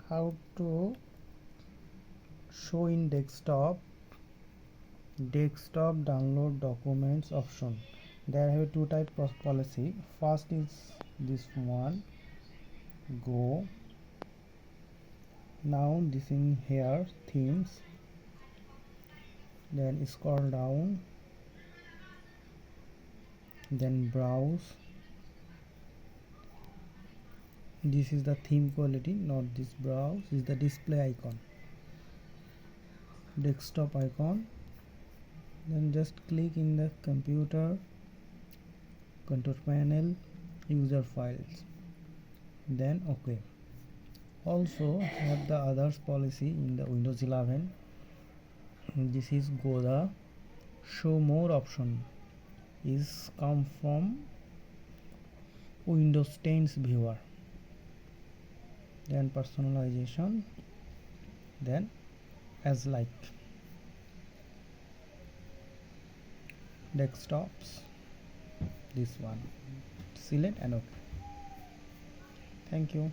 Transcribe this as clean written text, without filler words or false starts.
how to show in desktop download documents option. There have two type of policy. First is this one, go. Now this in here themes, then scroll down, then browse. This is the theme quality, not this browse. Is the display icon, desktop icon. Then just click in the computer, control panel, user files, then OK. Also have the others policy in the Windows 11. This is go the show more option is come from Windows 10's viewer, then personalization, then as like desktops, this one select and OK. Thank you.